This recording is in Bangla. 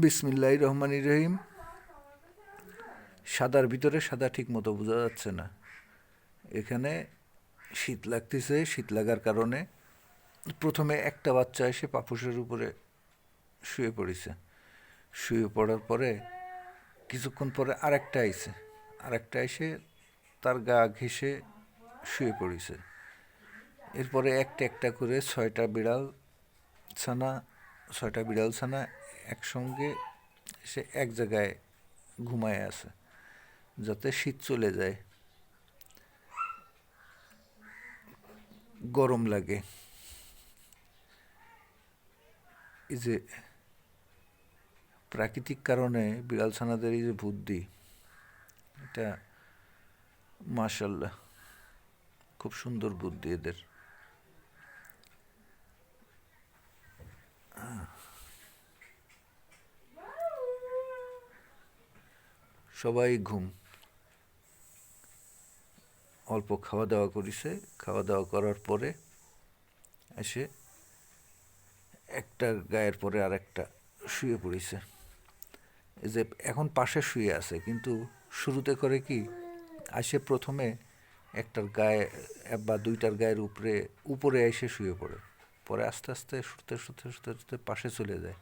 বিসমিল্লাহির রহমানির রহিম। সাদার ভিতরে সাদা ঠিক মতো বোঝা যাচ্ছে না। এখানে শীত লাগতেছে। শীত লাগার কারণে প্রথমে একটা বাচ্চা এসে পাপুসের উপরে শুয়ে পড়েছে। শুয়ে পড়ার পরে কিছুক্ষণ পরে আরেকটা এসে তার গা ঘেঁষে শুয়ে পড়েছে। এরপরে একটা একটা করে ছানা ছয়টা বিড়াল ছানা একসঙ্গে এসে এক জায়গায় ঘুমায় আছে, যাতে শীত চলে যায়, গরম লাগে। এই যে প্রাকৃতিক কারণে বিড়াল ছানাদের এই যে বুদ্ধি, এটা মাশাল্লাহ, খুব সুন্দর বুদ্ধি এদের। সবাই ঘুম, অল্প খাওয়া দাওয়া করেছে। খাওয়া দাওয়া করার পরে এসে একটা গায়ের পরে আর একটা শুয়ে পড়েছে। এই যে এখন পাশে শুয়ে আছে, কিন্তু শুরুতে করে কি, আসে প্রথমে একটার গায়ে বা দুইটার গায়ের উপরে উপরে এসে শুয়ে পড়ে, পরে আস্তে আস্তে শুতে শুতে শুতে শুতে পাশে চলে যায়।